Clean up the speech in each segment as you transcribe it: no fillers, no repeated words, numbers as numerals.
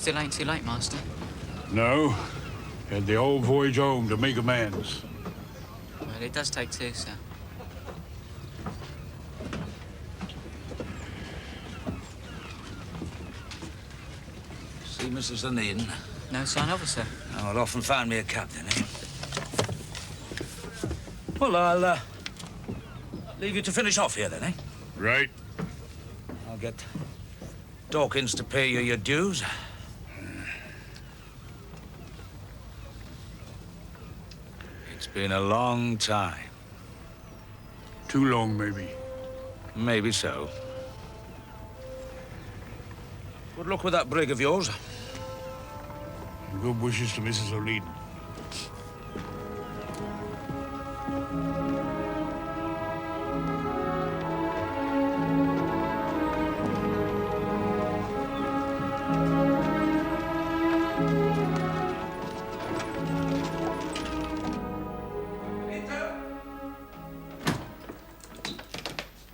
Still ain't too late, Master. No. Had the whole voyage home to make amends. Well, it does take two, sir. See Mrs. Onedin? No sign of her, sir. Oh, I'll often find me a captain, eh? Well, I'll, leave you to finish off here, then, eh? Right. I'll get Dawkins to pay you your dues. It's been a long time. Too long, maybe. Maybe so. Good luck with that brig of yours. Good wishes to Mrs. Onedin.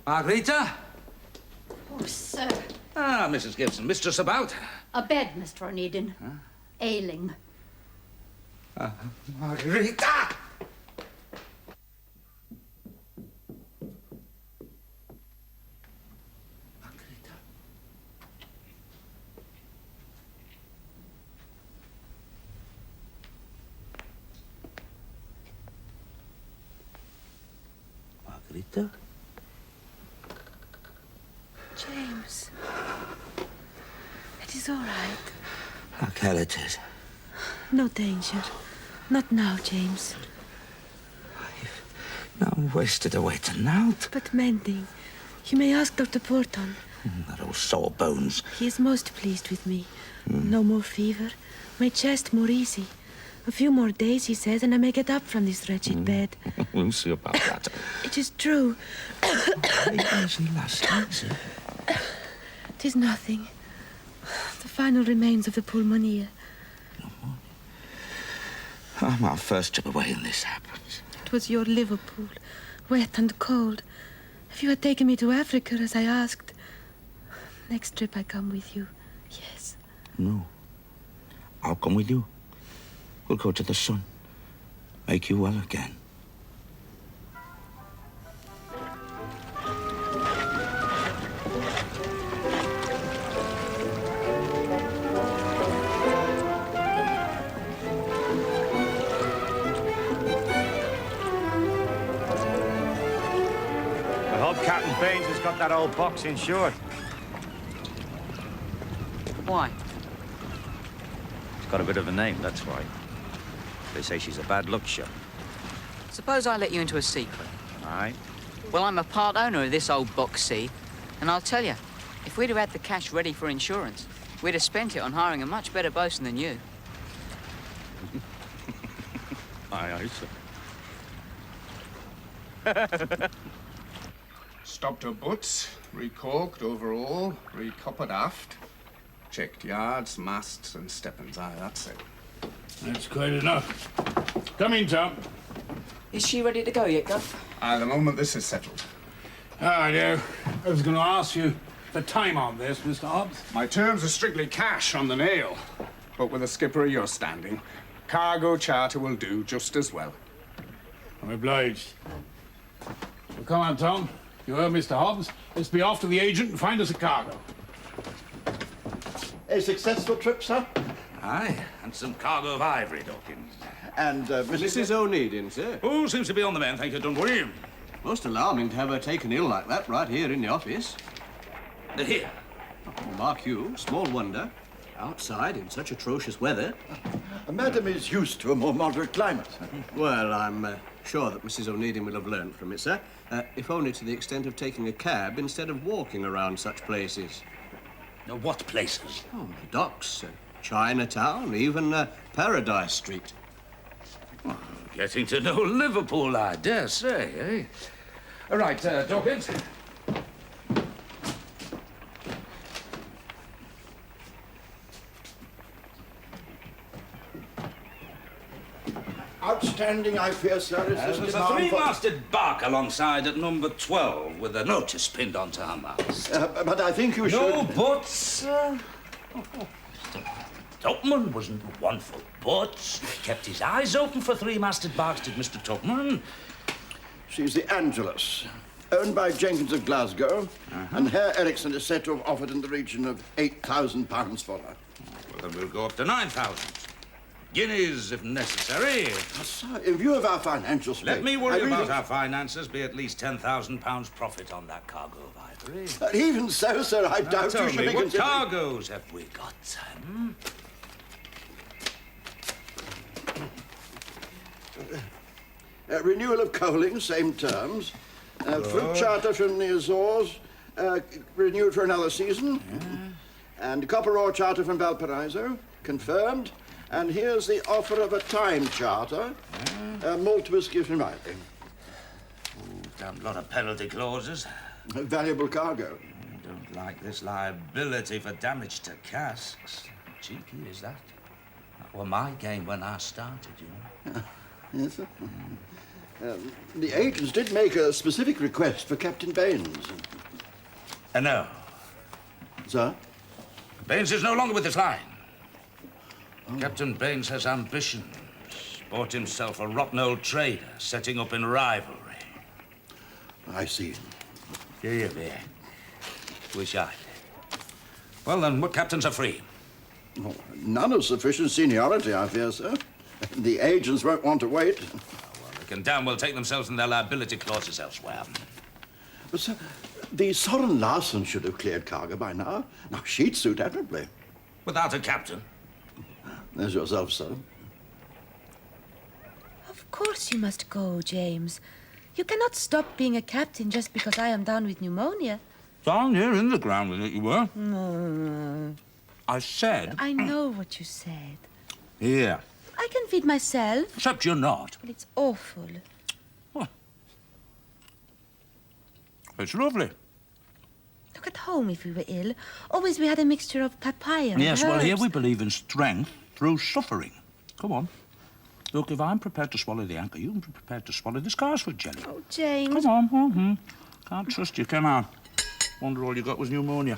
Margarita? Oh, sir. Ah, Mrs. Gibson. Mistress about? A bed, Mr. Onedin. Huh? Ailing. Margarita! Margarita. Margarita? James. It is all right. How can it is? No danger. Not now, James. Now I'm wasted away tonight. But mending. You may ask Dr. Porton. That old sore bones. He is most pleased with me. No more fever. My chest more easy. A few more days, he says, and I may get up from this wretched bed. We'll see about that. It is true. How was he last night, sir? It is nothing. The final remains of the pulmonia. I'm our first trip away and this happens. It was your Liverpool, wet and cold. If you had taken me to Africa, as I asked. Next trip I come with you. Yes. No. I'll come with you. We'll go to the sun. Make you well again. I hope Captain Baines has got that old box insured. Why? It's got a bit of a name, that's why. They say she's a bad luck shot. Suppose I let you into a secret. All right? Well, I'm a part owner of this old box C, and I'll tell you, if we'd have had the cash ready for insurance, we'd have spent it on hiring a much better bosun than you. Aye, sir. Stopped her butts, recorked overall, recoppered aft. Checked yards, masts, and steppings. Aye, that's it. That's quite enough. Come in, Tom. Is she ready to go yet, Guff? Aye, the moment this is settled. I know. I was going to ask you for time on this, Mr. Hobbs. My terms are strictly cash on the nail. But with a skipper of your standing, cargo charter will do just as well. I'm obliged. Well, come on, Tom. You heard Mr. Hobbs. Let's be off to the agent and find us a cargo. A successful trip, sir? Aye, and some cargo of ivory, Dawkins. And Mrs. Onedin, sir? Oh, seems to be on the mend, thank you, don't worry. Most alarming to have her taken ill like that right here in the office. Here. Mark you, small wonder. Outside in such atrocious weather. Madam is used to a more moderate climate. Well, I'm sure that Mrs. Onedin will have learned from it, sir. If only to the extent of taking a cab instead of walking around such places. Now, what places? Oh, the docks, Chinatown, even Paradise Street. Well, getting to know Liverpool, I dare say, eh? All right, Dawkins. Outstanding, I fear, sir. There's a three-masted bark alongside at number 12 with a notice pinned onto her mast. But I think you should... No buts, sir. Tupman wasn't one for butts. Kept his eyes open for three-masted barks, did Mr. Tupman. She's the Angelus, owned by Jenkins of Glasgow, and Herr Ericsson is said to have offered in the region of £8,000 for her. Well, then we'll go up to 9,000. Guineas, if necessary. Sir, in view of our financial state... Let me worry about our finances. Be at least £10,000 profit on that cargo of ivory. Even so, sir, I doubt Tell you should me, be what considering... cargoes have we got, Sam? Renewal of coaling, same terms. Fruit charter from the Azores, renewed for another season. And copper ore charter from Valparaiso, confirmed. And here's the offer of a time charter. Malt whisky from Riley. Damn lot of penalty clauses. A valuable cargo. I don't like this liability for damage to casks. Cheeky is that? That were my game when I started, you know. Yes, sir. The agents did make a specific request for Captain Baines. No. Sir? Baines is no longer with this line. Captain Baines has ambitions. Bought himself a rotten old trader, setting up in rivalry. I see. Do you, dear? Wish I did. Well, then, what captains are free? Oh, none of sufficient seniority, I fear, sir. The agents won't want to wait. Well, they can damn well take themselves and their liability clauses elsewhere. But, sir, the Soren Larsen should have cleared cargo by now. Now, she'd suit admirably. Without a captain? There's yourself, sir. Of course you must go, James. You cannot stop being a captain just because I am down with pneumonia. Down here in the ground with it, you were. No. I said... I know what you said. Here. I can feed myself. Except you're not. Well, it's awful. What? It's lovely. Look, at home, if we were ill, always we had a mixture of papaya and Yes, well, here herbs. we believe in strength through suffering. Come on. Look, if I'm prepared to swallow the anchor, you can be prepared to swallow the Scarsford jelly. Oh, James. Come on. Can't trust you, can I? Wonder all you got was pneumonia.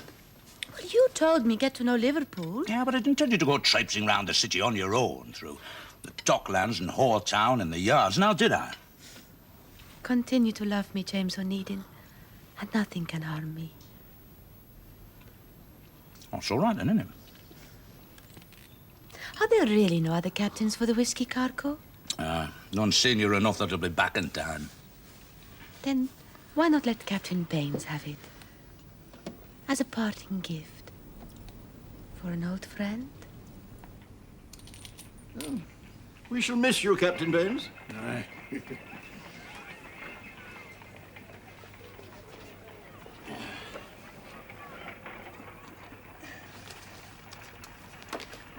Well, you told me get to know Liverpool. Yeah, but I didn't tell you to go traipsing round the city on your own through the docklands and Whoretown and the yards, now did I? Continue to love me, James Onedin, and nothing can harm me. Oh, it's all right then, isn't it? Are there really no other captains for the whiskey cargo? None senior enough that'll be back in time. Then why not let Captain Baines have it? As a parting gift. For an old friend? Oh, we shall miss you, Captain Baines. Aye.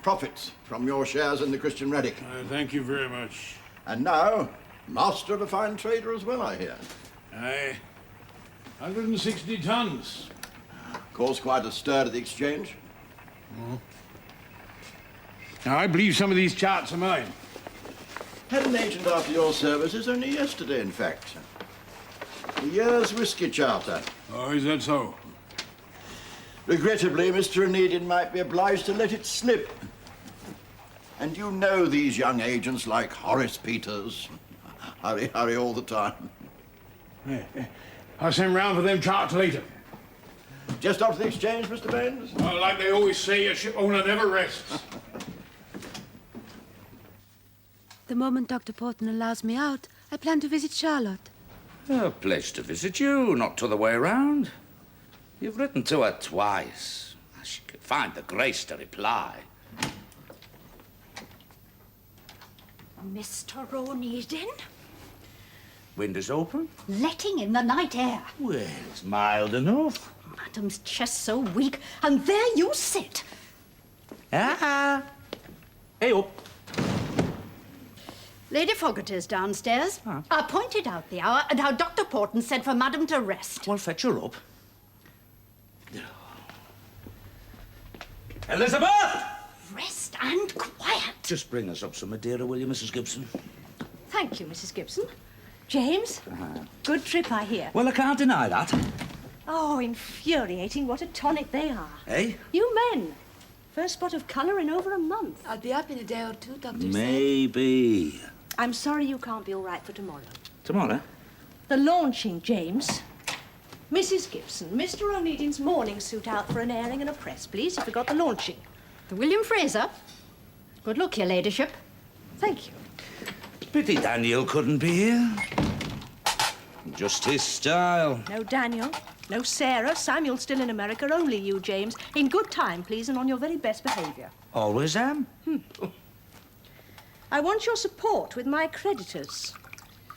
Profits from your shares in the Christian Reddick. Thank you very much. And now, master of a fine trader as well, I hear. Aye. 160 tons. Caused quite a stir at the exchange. Now, I believe some of these charts are mine. Had an agent after your services only yesterday, in fact. A year's whiskey charter. Oh, is that so? Regrettably, Mr. Onedin might be obliged to let it slip. And you know these young agents like Horace Peters. Hurry all the time. Yeah. I'll send round for them charts later. Just after the exchange, Mr. Baines? Well, like they always say, a ship owner never rests. The moment Dr. Porton allows me out, I plan to visit Charlotte. A pleasure to visit you, not t'other way around. You've written to her twice. She could find the grace to reply. Mr. Onedin? Windows open? Letting in the night air. Well, it's mild enough. Madam's chest so weak, and there you sit. Ah! Hey, up. Lady Fogarty's downstairs. I pointed out the hour and how Dr. Porton said for Madam to rest. Well, fetch her up. Elizabeth! Rest and quiet. Just bring us up some Madeira, will you, Mrs. Gibson? Thank you, Mrs. Gibson. James, good trip, I hear. Well, I can't deny that. Oh, infuriating what a tonic they are. Eh? You men. First spot of colour in over a month. I'll be up in a day or two, Doctor Maybe. I'm sorry you can't be all right for tomorrow. Tomorrow? The launching, James. Mrs. Gibson, Mr. Onedin's morning suit out for an airing and a press, please. You forgot the launching. William Fraser. Good luck, your ladyship. Thank you. Pity Daniel couldn't be here. Just his style. No Daniel, no Sarah, Samuel's still in America, only you, James. In good time, please, and on your very best behaviour. Always am. I want your support with my creditors.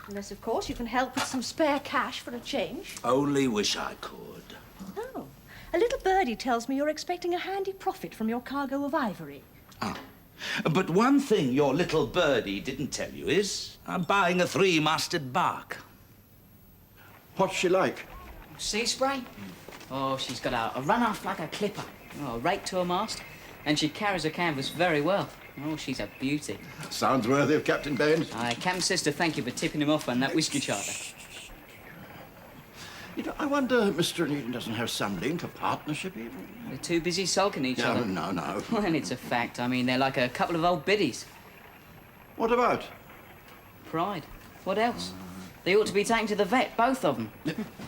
Unless, of course, you can help with some spare cash for a change. Only wish I could. Oh, a little birdie tells me you're expecting a handy profit from your cargo of ivory. Ah. But one thing your little birdie didn't tell you is I'm buying a 3-masted bark. What's she like? Sea spray? Oh, she's got a run off like a clipper. Oh, a rake to a mast. And she carries her canvas very well. Oh, she's a beauty. Sounds worthy of Captain Baines. Captain says to thank you for tipping him off on that whiskey charter. You know, I wonder Mr. Onedin doesn't have some link, a partnership even. They're too busy sulking each other. No. Well, it's a fact. I mean, they're like a couple of old biddies. What about? Pride. What else? They ought to be taken to the vet, both of them.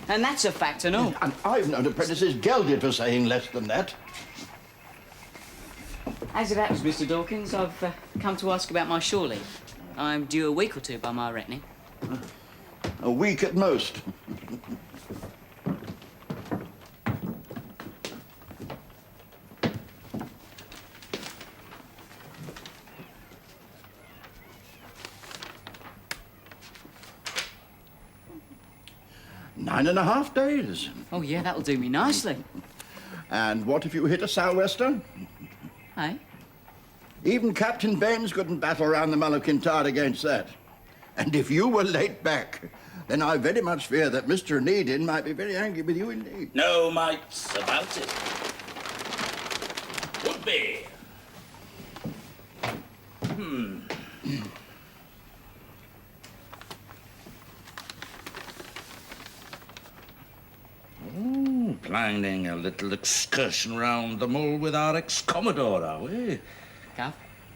And that's a fact and all. And I've known apprentices gelded for saying less than that. As it happens, Mr. Dawkins, I've come to ask about my shore leave. I'm due a week or two by my reckoning. A week at most. Nine and a half days. Oh, yeah, that'll do me nicely. And what if you hit a sou'wester? Hey? Even Captain Baines couldn't battle around the Mull of Kintyre against that. And if you were late back, then I very much fear that Mr. Onedin might be very angry with you indeed. No mites about it. Would be. Planning a little excursion round the Mull with our ex-Commodore, are we? Gav?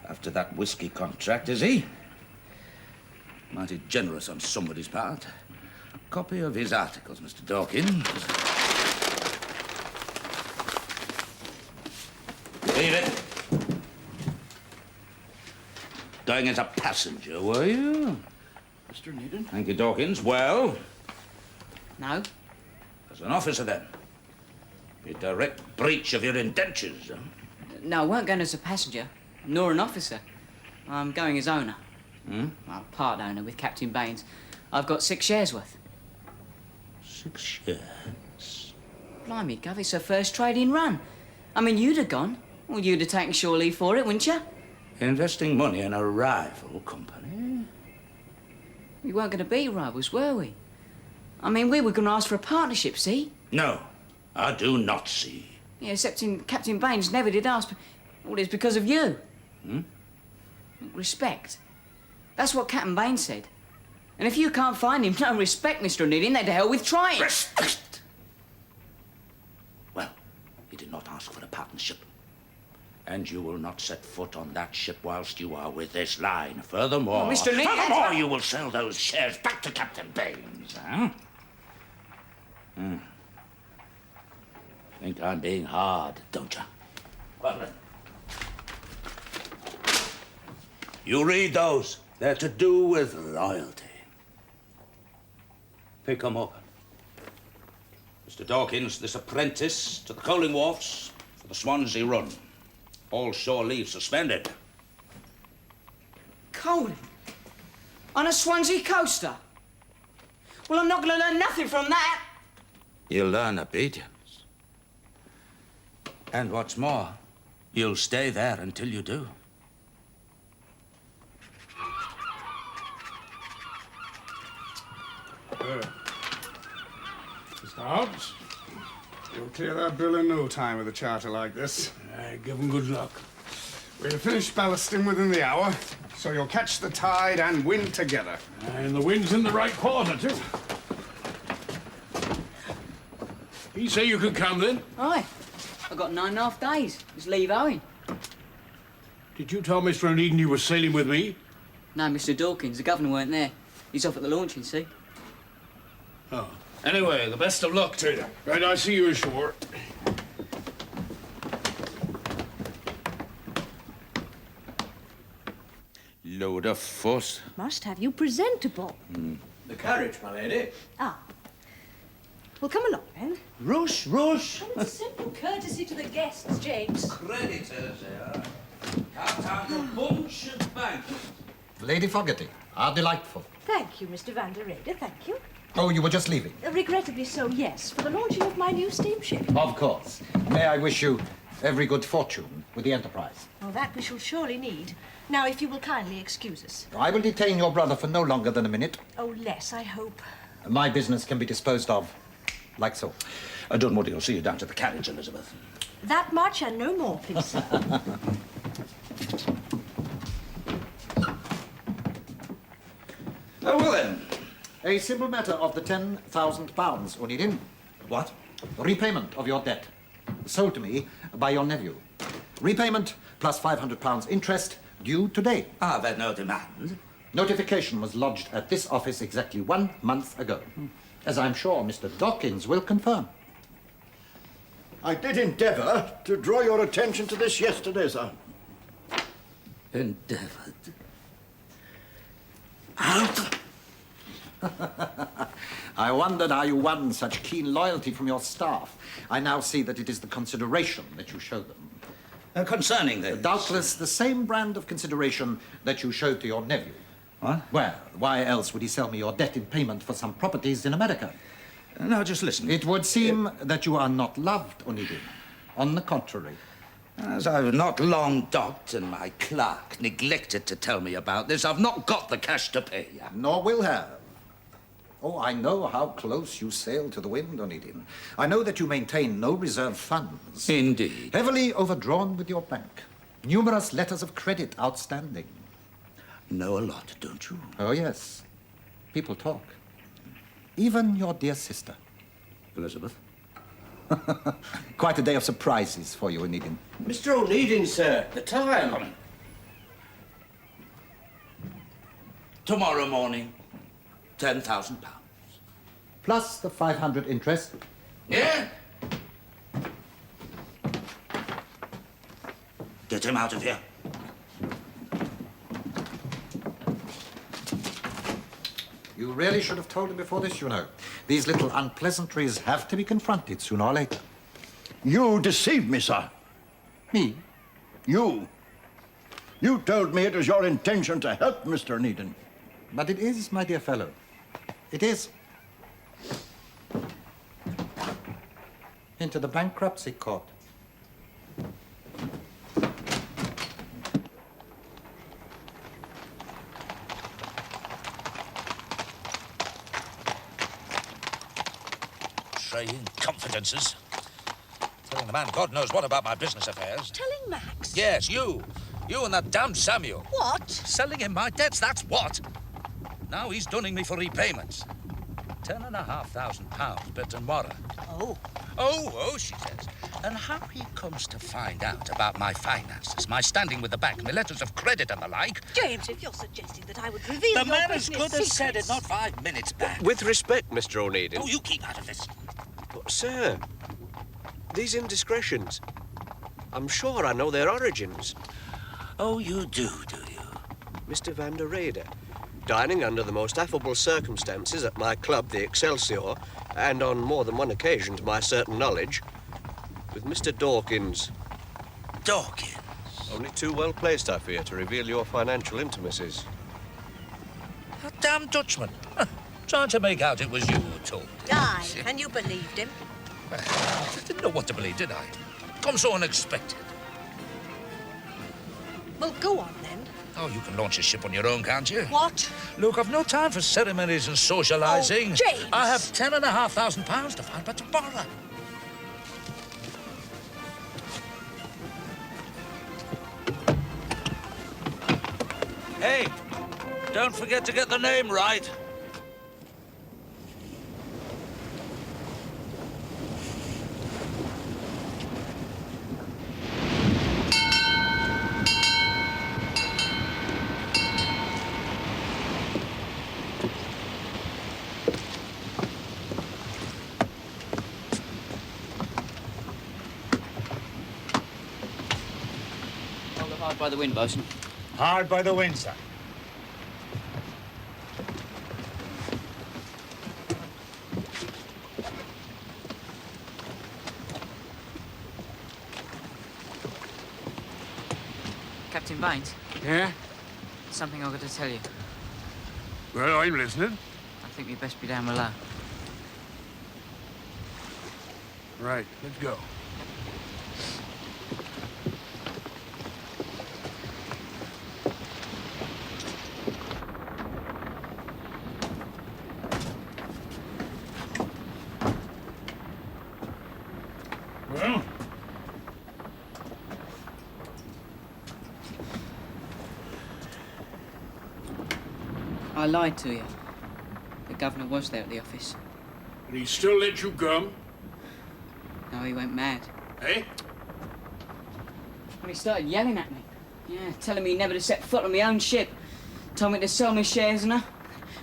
After that whiskey contract, is he? Mighty generous on somebody's part. Copy of his articles, Mr. Dawkins. Leave it. Going as a passenger, were you? Mr. Onedin? Thank you, Dawkins. Well? No. As an officer, then. A direct breach of your indentures. No, I weren't going as a passenger, nor an officer. I'm going as owner. Well, part owner with Captain Baines. I've got 6 shares worth. 6 shares? Blimey, Gov, it's a first trading run. I mean, you'd have gone. Well, you'd have taken shore leave for it, wouldn't you? Investing money in a rival company? We weren't going to be rivals, were we? I mean, we were going to ask for a partnership, see? No, I do not see. Yeah, except Captain Baines never did ask. All it's because of you. Respect. That's what Captain Baines said. And if you can't find him no respect, Mr. Onedin, then to hell with trying. Respect! Well, he did not ask for a partnership. And you will not set foot on that ship whilst you are with this line. Furthermore, Mr. Onedin, furthermore, you will sell those shares back to Captain Baines, huh? Think I'm being hard, don't you? Well, then. You read those. They're to do with loyalty. Pick 'em up. Mr. Dawkins, this apprentice to the coaling wharfs for the Swansea run. All shore leave suspended. Coaling? On a Swansea coaster? Well, I'm not going to learn nothing from that. You'll learn obedience. And what's more, you'll stay there until you do. Mr. Hobbs, you'll clear that bill in no time with a charter like this. Give him good luck. We'll finish ballasting within the hour, so you'll catch the tide and wind together. And the wind's in the right quarter, too. You say you could come, then? Aye. I've got 9.5 days. Just leave owing. Did you tell Mr. Onedin you were sailing with me? No, Mr. Dawkins, the governor weren't there. He's off at the launching, see? Oh. Anyway, the best of luck to you. Right, I see you ashore. Load of fuss. Must have you presentable. The carriage, my lady. Ah. Well, come along, then. Rush, rush. It's a simple courtesy to the guests, James. Creditors, they are. Out a bunch of bank. Lady Fogarty, how delightful. Thank you, Mr. Van der Rede, thank you. Oh, you were just leaving? Regrettably so, yes, for the launching of my new steamship. Of course. May I wish you every good fortune with the enterprise. Well, that we shall surely need. Now, if you will kindly excuse us. I will detain your brother for no longer than a minute. Oh, less, I hope. My business can be disposed of like so. Don't worry, I'll see you down to the carriage, Elizabeth. That much and no more, please, sir. Oh, well then. A simple matter of the £10,000, Onedin. What? Repayment of your debt. Sold to me by your nephew. Repayment plus £500 interest due today. I've had no demand. Notification was lodged at this office exactly 1 month ago, as I'm sure Mr. Dawkins will confirm. I did endeavour to draw your attention to this yesterday, sir. Endeavoured. I wondered how you won such keen loyalty from your staff. I now see that it is the consideration that you show them. Concerning this? Doubtless the same brand of consideration that you showed to your nephew. What? Well, why else would he sell me your debt in payment for some properties in America? No, just listen. It would seem that you are not loved, Onedin. On the contrary. As I've not long docked and my clerk neglected to tell me about this, I've not got the cash to pay you. Nor will have. Oh, I know how close you sail to the wind, Onedin. I know that you maintain no reserve funds. Indeed. Heavily overdrawn with your bank. Numerous letters of credit outstanding. Know a lot, don't you? Oh, yes. People talk. Even your dear sister. Elizabeth? Quite a day of surprises for you, Onedin. Mr. Onedin, sir. The time. Coming. Tomorrow morning, £10,000. Plus the 500 interest. Yeah? Get him out of here. You really should have told him before this, you know. These little unpleasantries have to be confronted sooner or later. You deceived me, sir. Me? You. You told me it was your intention to help Mr. Onedin. But it is, my dear fellow. It is. Into the bankruptcy court. Betraying confidences. Telling the man God knows what about my business affairs. Telling Max? Yes, you. You and that damned Samuel. What? Selling him my debts, that's what. Now he's dunning me for repayments. £10,500 per tomorrow. Oh. Oh, she says. And how he comes to find out about my finances, my standing with the bank, my letters of credit and the like. James, if you're suggesting that I would reveal The your man as business good as said it secrets- not 5 minutes back. With respect, Mr. Onedin. Oh, you keep out of this. But, sir, these indiscretions, I'm sure I know their origins. Oh, you do you? Mr. Van der Rede, dining under the most affable circumstances at my club, the Excelsior, and on more than one occasion, to my certain knowledge, with Mr. Dawkins. Dawkins? Only too well placed, I fear, to reveal your financial intimacies. That damn Dutchman. Trying to make out it was you who told me. Aye, and you believed him. I didn't know what to believe, did I? Come so unexpected. Well, go on, then. Oh, you can launch a ship on your own, can't you? What? Look, I've no time for ceremonies and socialising. Oh, James! I have £10,500 to find by tomorrow. Hey, don't forget to get the name right. Hard by the wind, bosun. Hard by the wind, sir. Captain Baines, Yeah? something I've got to tell you. Well, I'm listening. I think we'd best be down below. Right, let's go. Well? I lied to you. The governor was there at the office. And he still let you come? No, he went mad. Eh? When he started yelling at me. Yeah, telling me never to set foot on my own ship. Told me to sell my shares in her.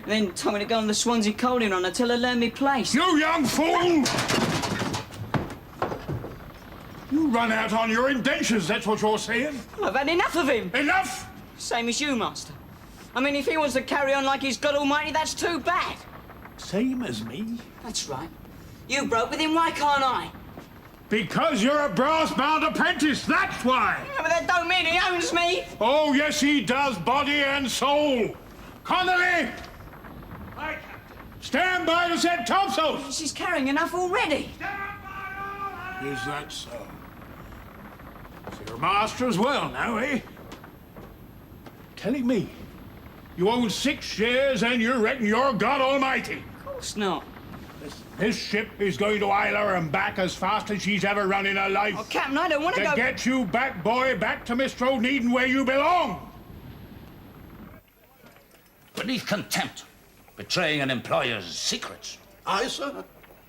And then told me to go on the Swansea coaling run until I learned me place. You young fool! You run out on your indentures, that's what you're saying? I've had enough of him. Enough? Same as you, Master. I mean, if he wants to carry on like he's God Almighty, that's too bad. Same as me? That's right. You broke with him, why can't I? Because you're a brass-bound apprentice, that's why! Yeah, but that don't mean he owns me. Oh, yes, he does, body and soul. Connolly! Aye, Captain. Stand by to set topsails! She's carrying enough already. Is that so? So you're master as well now, eh? Telling me you own 6 shares and you reckon you're God Almighty? Of course not. This ship is going to Isla and back as fast as she's ever run in her life. Oh, Captain, I don't want to go... To get you back, boy, back to Mr. Onedin where you belong. Beneath contempt, betraying an employer's secrets. Aye, sir.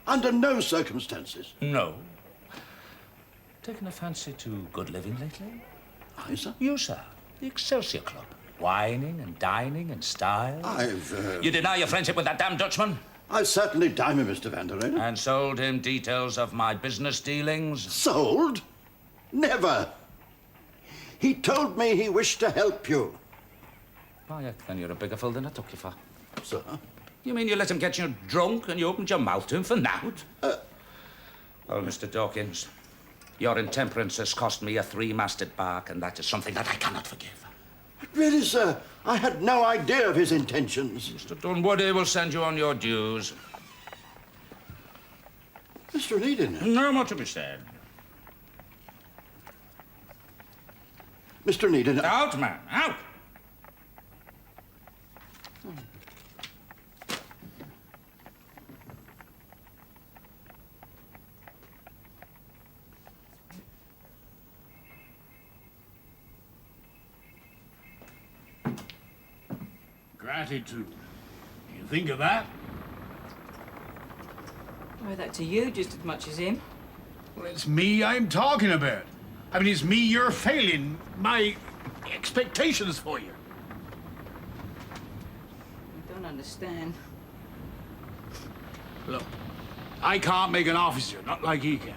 Under no circumstances. No. Taken a fancy to good living lately? Aye, sir. You, sir. The Excelsior Club. Wining and dining in style. I've, You deny your friendship with that damn Dutchman? I certainly dime him, Mr. Van der Reyden. And sold him details of my business dealings? Sold? Never. He told me he wished to help you. Why, then you're a bigger fool than I took you for. Sir? You mean you let him get you drunk and you opened your mouth to him for naught? Well, Mr. Dawkins, your intemperance has cost me a 3-masted bark, and that is something that I cannot forgive. Really, sir, I had no idea of his intentions. Mr. Dunwoody will send you on your dues. Mr. Onedin. No more to be said. Mr. Onedin. Out, man, out! Gratitude. You think of that? I owe that to you just as much as him. Well, it's me I'm talking about. I mean, it's me you're failing. My expectations for you. I don't understand. Look, I can't make an officer, not like he can.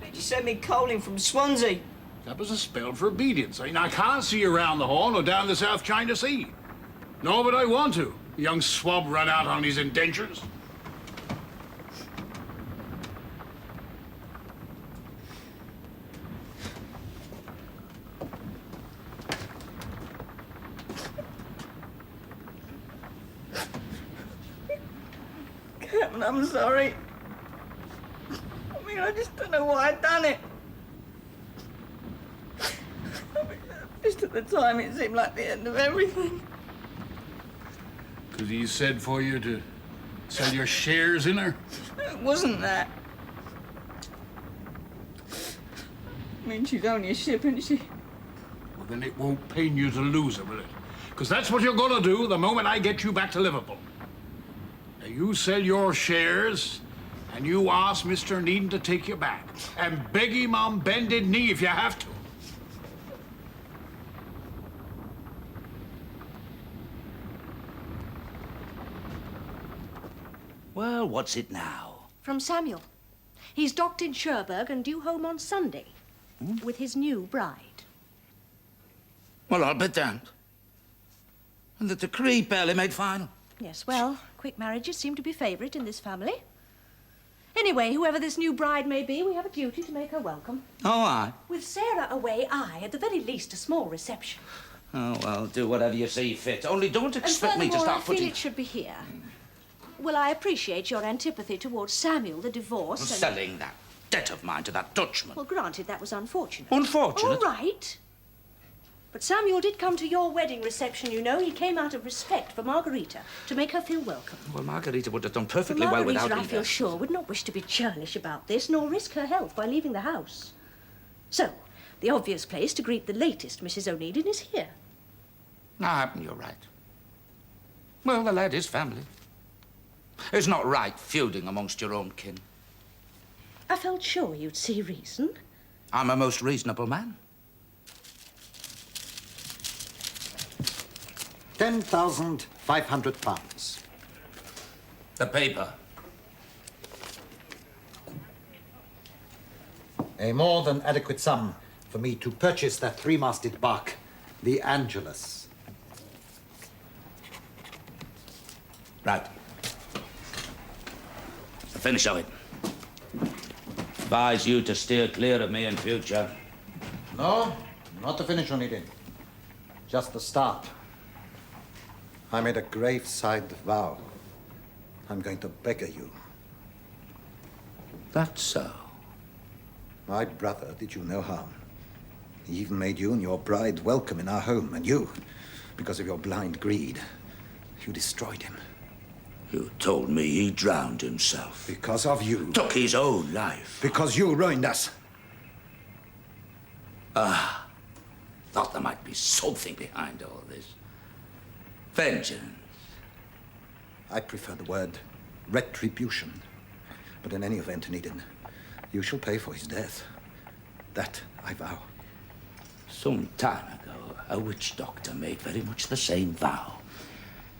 Did you send me coaling from Swansea? That was a spell for obedience. I mean, I can't see you around the Horn or down the South China Sea. No, but I want to. The young swab run out on his indentures. Captain, I'm sorry. I mean, I just don't know why I'd done it. I mean, just at the time, it seemed like the end of everything. Because he said for you to sell your shares in her? It wasn't that. I mean, she's only a ship, isn't she? Well, then it won't pain you to lose her, will it? Because that's what you're going to do the moment I get you back to Liverpool. Now, you sell your shares, and you ask Mr. Onedin to take you back. And beg him on bended knee if you have to. Well, what's it now? From Samuel. He's docked in Cherbourg and due home on Sunday with his new bride. Well, I'll be damned. And the decree barely made final. Yes, well, quick marriages seem to be favourite in this family. Anyway, whoever this new bride may be, we have a duty to make her welcome. Oh, aye. With Sarah away, at the very least, a small reception. Oh, well, do whatever you see fit. Only don't expect me to furthermore, start I feel putting... it should be here. Well, I appreciate your antipathy towards Samuel, the divorce, and... Selling that debt of mine to that Dutchman. Well, granted, that was unfortunate. Unfortunate? All right. But Samuel did come to your wedding reception, you know. He came out of respect for Margarita, to make her feel welcome. Well, Margarita would have done perfectly well without Margarita, me I feel there. sure, would not wish to be churlish about this, nor risk her health by leaving the house. So, the obvious place to greet the latest Mrs. Onedin is here. Ah, you're right. Well, the lad is family. It's not right feuding amongst your own kin. I felt sure you'd see reason. I'm a most reasonable man. 10,500 pounds. The paper. A more than adequate sum for me to purchase that three-masted bark, the Angelus. Right. The finish of it. Advise you to steer clear of me in future. No, not the finish, Onedin. Just the start. I made a graveside vow. I'm going to beggar you. That's so. My brother did you no harm. He even made you and your bride welcome in our home, and you, because of your blind greed, you destroyed him. You told me he drowned himself. Because of you. Took his own life. Because you ruined us. Ah, thought there might be something behind all this. Vengeance. I prefer the word retribution. But in any event, Onedin, you shall pay for his death. That I vow. Some time ago, a witch doctor made very much the same vow.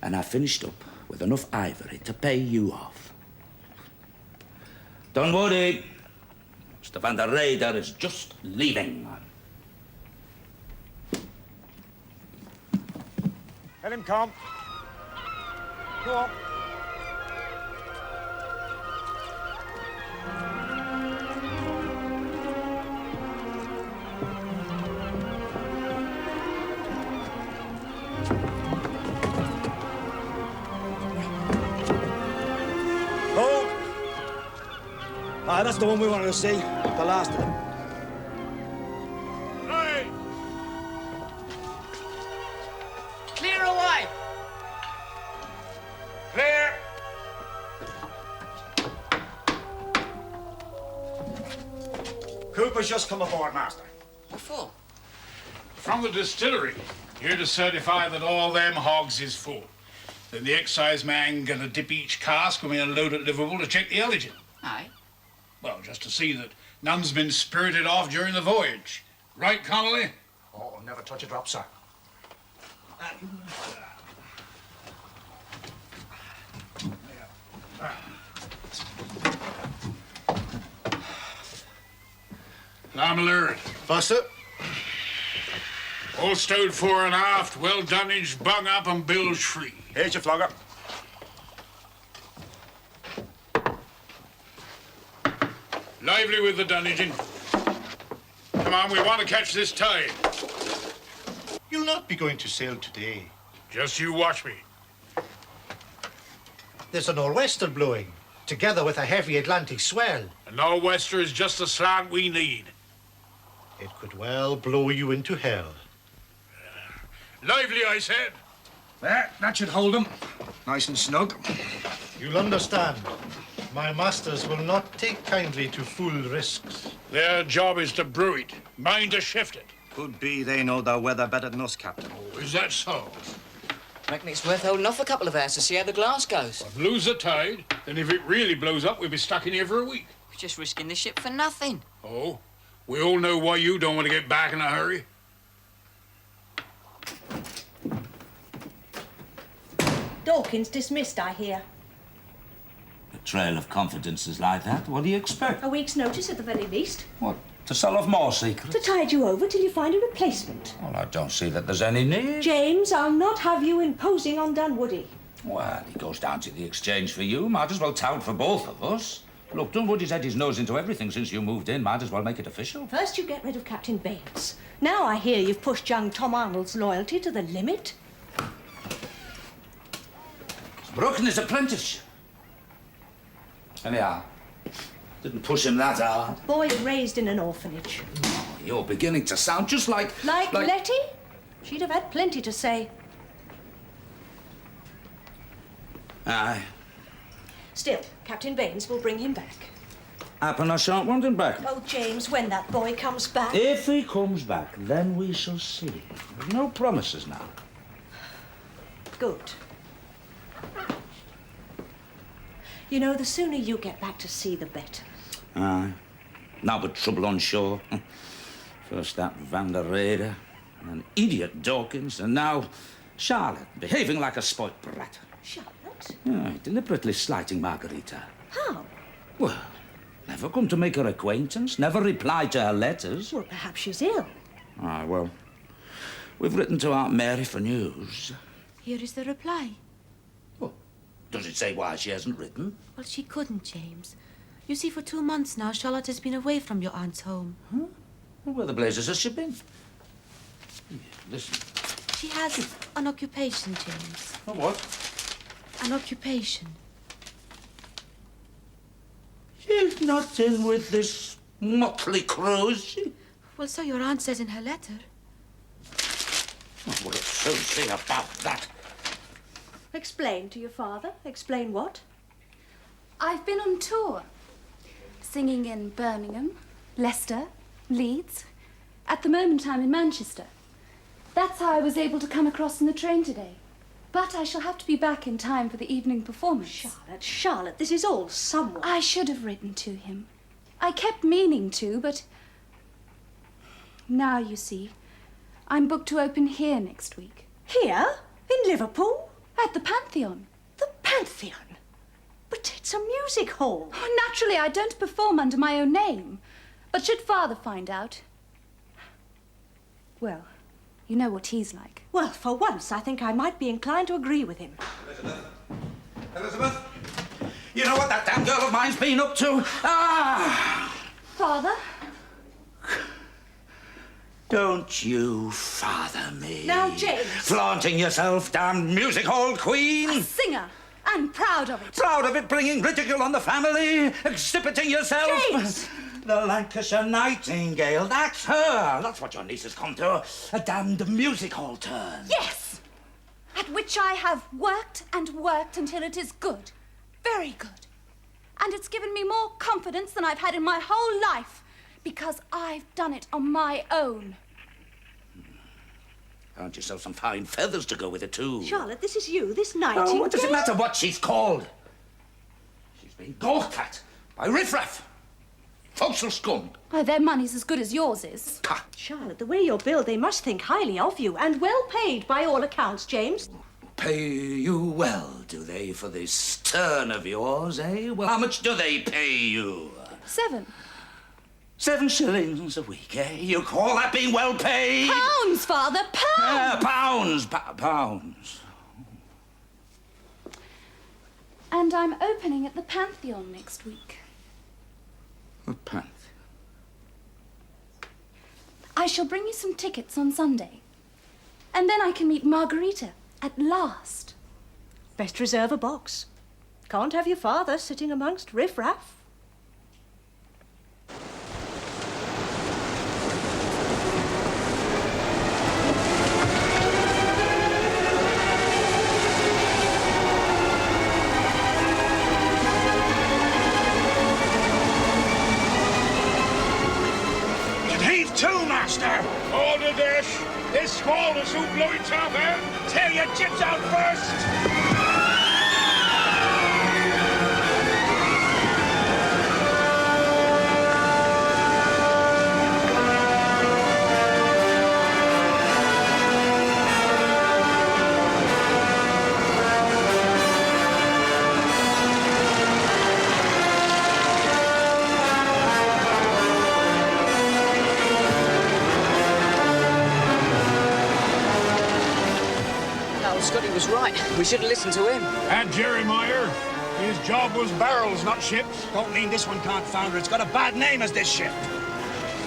And I finished up with enough ivory to pay you off. Don't worry. Mr. Van der Reyder is just leaving. Let him come. Go on. Hold. Ah, that's the one we wanted to see. The last of them. Clear away! Clear! Cooper's just come aboard, Master. What for? From the distillery, here to certify that all them hogs is full. Then the excise man gonna dip each cask when we unload at Liverpool to check the allergen. Aye. Well, just to see that none's been spirited off during the voyage. Right, Connolly? Oh, never touch a drop, sir. I'm alert. Faster. All stowed fore and aft, well damaged, bung up and bilge free. Here's your flogger. Lively with the dunnaging. Come on, we want to catch this tide. You'll not be going to sail today. Just you watch me. There's a nor'wester blowing, together with a heavy Atlantic swell. A nor'wester is just the slant we need. It could well blow you into hell. Lively, I said. That should hold them. Nice and snug. You'll understand. My masters will not take kindly to full risks. Their job is to brew it, mine to shift it. Could be they know their weather better than us, Captain. Oh, is that so? Reckon it's worth holding off a couple of hours to see how the glass goes. Lose the tide, then if it really blows up, we'll be stuck in here for a week. We're just risking the ship for nothing. Oh, we all know why you don't want to get back in a hurry. Dawkins dismissed, I hear. A trail of confidences like that, what do you expect? A week's notice at the very least. What, To sell off more secrets? To tide you over till you find a replacement. Well, I don't see that there's any need. James, I'll not have you imposing on Dunwoody. Well, he goes down to the exchange for you. Might as well tout for both of us. Look, Dunwoody's had his nose into everything since you moved in. Might as well make it official. First you get rid of Captain Baines. Now I hear you've pushed young Tom Arnold's loyalty to the limit. He's broken his apprenticeship. Anyhow, didn't push him that hard. Boy raised in an orphanage. Oh, you're beginning to sound just like... Like Letty? She'd have had plenty to say. Aye. Still, Captain Baines will bring him back. Happen I shan't want him back. Oh, James, when that boy comes back... If he comes back, then we shall see. There's no promises now. Good. You know, the sooner you get back to sea, the better. Aye. Now but trouble on shore. First that Van der Rede, an idiot Dawkins, and now Charlotte, behaving like a spoilt brat. Charlotte? Aye, deliberately slighting Margarita. How? Well, never come to make her acquaintance, never replied to her letters. Well, perhaps she's ill. Aye, well, we've written to Aunt Mary for news. Here is the reply. Does it say why she hasn't written? Well, she couldn't, James. You see, for 2 months now, Charlotte has been away from your aunt's home. Huh? Well, where the blazes has she been? Listen. She has an occupation, James. A what? An occupation. She's not in with this motley crew, is she? Well, so your aunt says in her letter. Oh, we'll soon see about that. Explain to your father. Explain what? I've been on tour, singing in Birmingham, Leicester, Leeds. At the moment, I'm in Manchester. That's how I was able to come across in the train today. But I shall have to be back in time for the evening performance. Charlotte, this is all somewhat... I should have written to him. I kept meaning to, but... Now, you see, I'm booked to open here next week. Here? In Liverpool? At the Pantheon. The Pantheon? But it's a music hall. Oh, naturally, I don't perform under my own name. But should Father find out... Well, you know what he's like. Well, for once, I think I might be inclined to agree with him. Elizabeth? You know what that damn girl of mine's been up to? Ah! Father? Don't you father me. Now, James. Flaunting yourself, damn music hall queen. A singer. And proud of it. Proud of it, bringing ridicule on the family, exhibiting yourself. James! The Lancashire Nightingale, that's her. That's what your niece has come to. A damned music hall turn. Yes! At which I have worked and worked until it is good. Very good. And it's given me more confidence than I've had in my whole life. Because I've done it on my own. Found yourself some fine feathers to go with it, too. Charlotte, this is you, this nightingale. Oh, what does it matter what she's called? She's been gawked at by riffraff. Forecastle scum. Oh, their money's as good as yours is. Charlotte, the way you're billed, they must think highly of you. And well paid, by all accounts, James. Pay you well, do they, for this turn of yours, eh? Well, how much do they pay you? 7. 7 shillings a week, eh? You call that being well paid? Pounds, Father, pounds! Pounds. And I'm opening at the Pantheon next week. The Pantheon? I shall bring you some tickets on Sunday. And then I can meet Margarita at last. Best reserve a box. Can't have your father sitting amongst riffraff. Hold the dish. This squall will soon blow it off, eh? Tear your jibs out first. Well, Scotty was right. We should have listened to him. And Jeremiah, his job was barrels, not ships. Don't mean this one can't founder. It's got a bad name as this ship.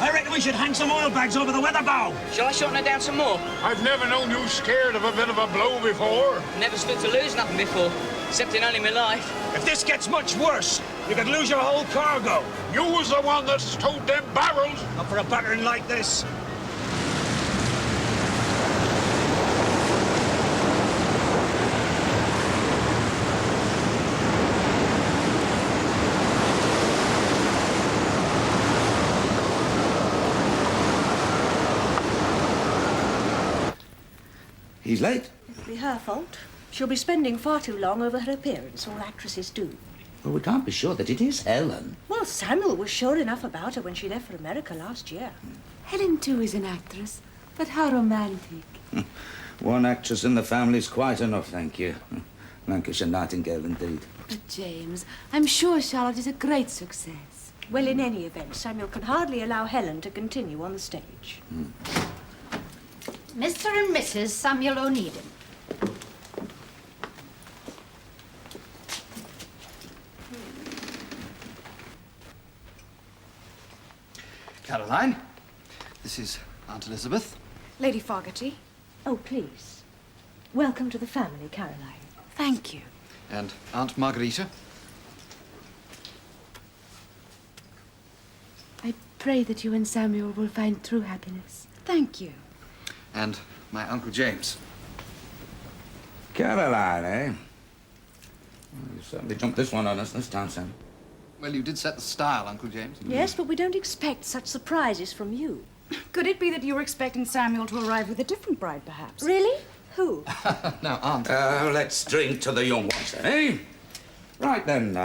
I reckon we should hang some oil bags over the weather bow. Shall I shorten it down some more? I've never known you scared of a bit of a blow before. Never stood to lose nothing before, except in only my life. If this gets much worse, you could lose your whole cargo. You was the one that stowed them barrels. Not for a battering like this. He's late. It'll be her fault. She'll be spending far too long over her appearance. All actresses do. Well, we can't be sure that it is Helen. Well, Samuel was sure enough about her when she left for America last year. Helen, too, is an actress. But how romantic. One actress in the family's quite enough, thank you. Lancashire Nightingale, indeed. But, James, I'm sure Charlotte is a great success. Well, in any event, Samuel can hardly allow Helen to continue on the stage. Mr. and Mrs. Samuel Onedin. Caroline, this is Aunt Elizabeth. Lady Fogarty. Oh, please. Welcome to the family, Caroline. Thank you. And Aunt Margarita. I pray that you and Samuel will find true happiness. Thank you. And my Uncle James. Caroline, eh? Well, you certainly jumped this one on us this time, Sam. Well, you did set the style, Uncle James. Yes, but we don't expect such surprises from you. Could it be that you were expecting Samuel to arrive with a different bride, perhaps? Really? Who? Now, Aunt. Let's drink to the young ones, then, eh? Right, then.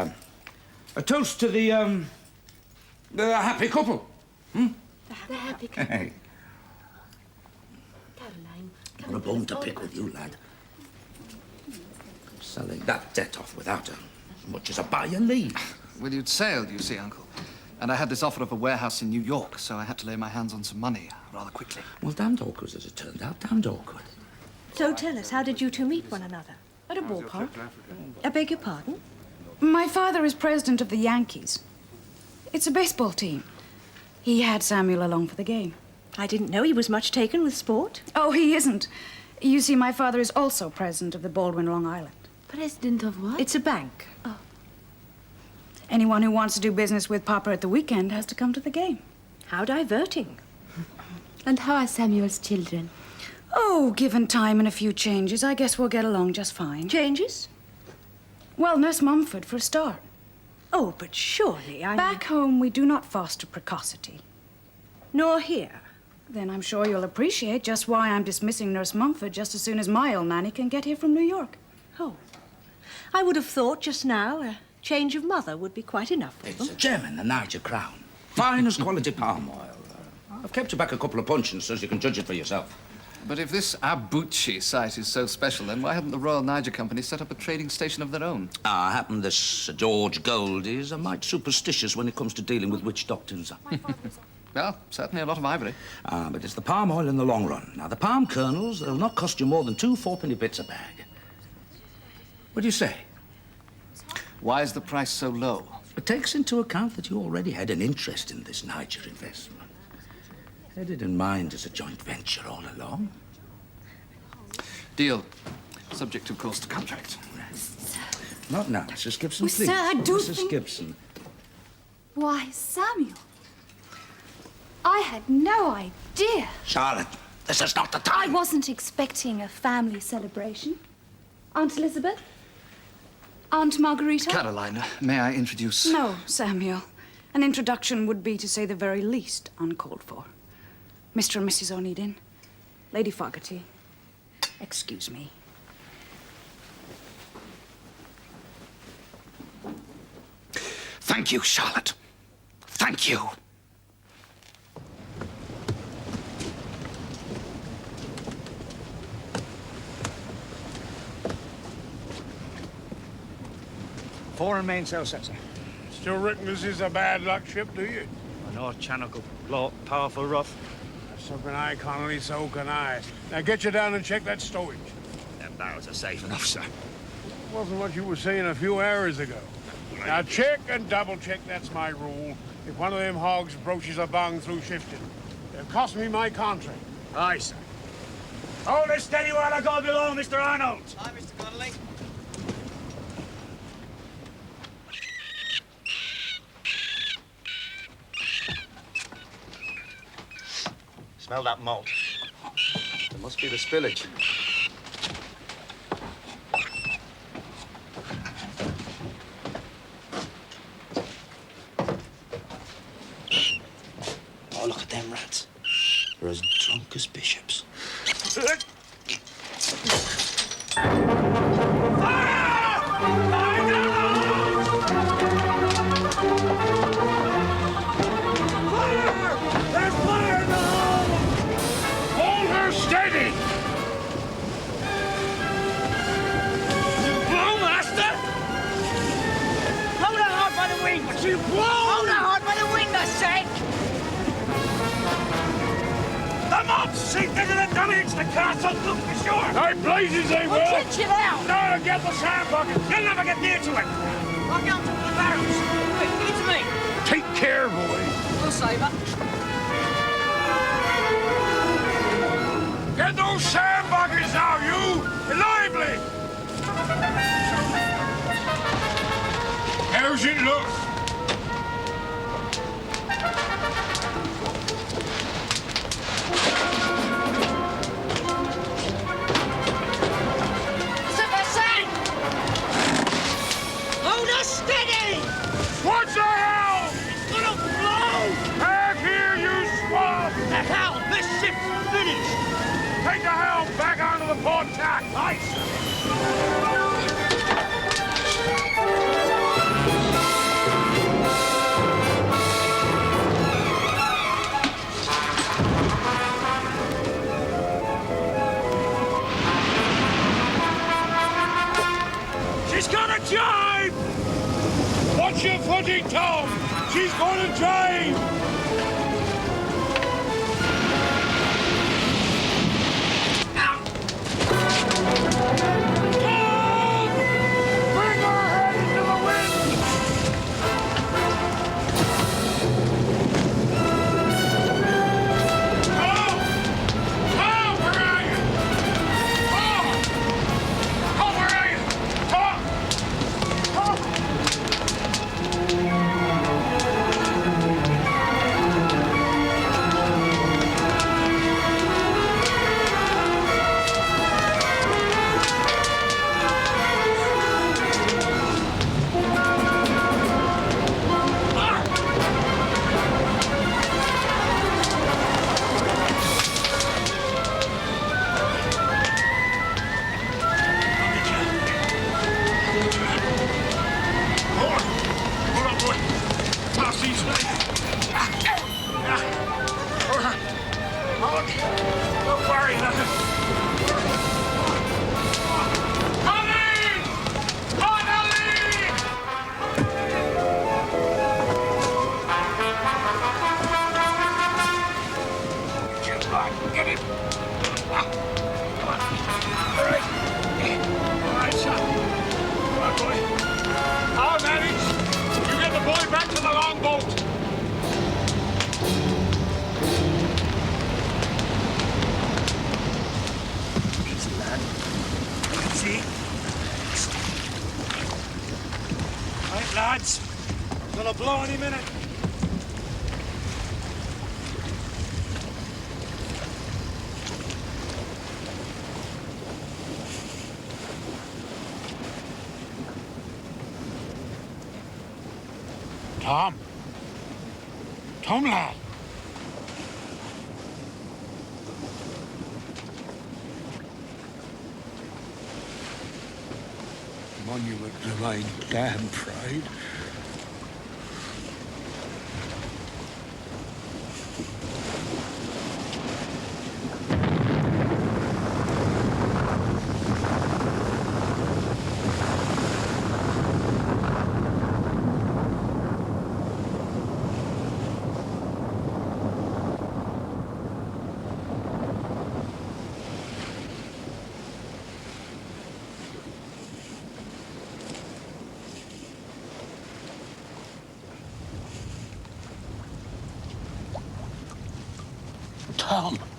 A toast to the happy couple. Hmm? The happy couple. Hey. Caroline. What a bone to pick with you, lad. Selling that debt off without much as a buy and leave. Well, you'd sailed, you see, Uncle. And I had this offer of a warehouse in New York, so I had to lay my hands on some money rather quickly. Well, damned awkward as it turned out, damned awkward. So tell us, how did you two meet one another? At a ballpark. I beg your pardon? My father is president of the Yankees. It's a baseball team. He had Samuel along for the game. I didn't know he was much taken with sport. Oh, he isn't. You see, my father is also president of the Baldwin, Long Island. President of what? It's a bank. Oh. Anyone who wants to do business with Papa at the weekend has to come to the game. How diverting. And how are Samuel's children? Oh, given time and a few changes, I guess we'll get along just fine. Changes? Well, Nurse Mumford, for a start. Oh, but surely Back home, we do not foster precocity. Nor here. Then I'm sure you'll appreciate just why I'm dismissing Nurse Mumford just as soon as my old nanny can get here from New York. Oh. I would have thought just now a change of mother would be quite enough for It's them. a gem in the Niger Crown. Finest quality palm oil. I've kept you back a couple of puncheons so you can judge it for yourself. But if this Abuchi site is so special, then why hadn't the Royal Niger Company set up a trading station of their own? I happen this George Goldie is a mite superstitious when it comes to dealing with witch doctors. Well, certainly a lot of ivory. But it's the palm oil in the long run. Now, the palm kernels, they'll not cost you more than 2 four-penny bits a bag. What do you say? Why is the price so low? It takes into account that you already had an interest in this Niger investment. Had it in mind as a joint venture all along. Deal. Subject, of course, to contract. Not now, Mrs. Gibson, Well, please. sir, I do Mrs. think- Gibson. Why, Samuel. I had no idea. Charlotte, this is not the time. I wasn't expecting a family celebration. Aunt Elizabeth? Aunt Margarita? Caroline, may I introduce... No, Samuel. An introduction would be, to say the very least, uncalled for. Mr. and Mrs. Onedin. Lady Fogarty. Excuse me. Thank you, Charlotte. Thank you. Foreign mainsail set, sir. Still reckon this is a bad luck ship, do you? The North Channel could blow up powerful rough. So can I, Connolly, so can I. Now get you down and check that stowage. barrels are safe enough, sir. Wasn't what you were saying a few hours ago. Now check and double check, that's my rule. If one of them hogs broaches a bung through shifting, it'll cost me my contract. Aye, sir. Hold it steady while I go below, Mr. Arnold. Hi, Mr. Connolly. Smell that malt. There must be the spillage. Oh, look at them rats. They're as drunk as bishops. Hold her steady! Blow, master! Hold her hard by the wing! She blow! Hold her hard by the wing, I said! The mob seeped into the damage the castle, look for sure! Hey, blazes, they will! I'll get you out! Now get the sand bucket! You'll never get near to it! I'll get onto the barrels! Quick, give it to me! Take care, boy! We'll save her. Get those sand buckets out, you! Lively! How's it look? Hold us steady! What's the hell? It's gonna blow! Back here, you swab! The hell! This ship's finished! Take the helm back onto the port tack! Aye, sir! She's gonna jibe! Watch your footing, Tom! She's gonna jibe! Bring her head into the wind! Tom! Tom, where are you? Tom! Tom, where are you? Tom! Hold on, boy. Pass these way. Don't worry, nothing. Connie! Get it. Come on. All right. All right, son. Come on, boy. I'll manage. You get the boy back to the longboat. Easy, lad. Easy. Right, lads. Gonna blow any minute. Tom. Tom, lad. Monument to my damn pride. harm.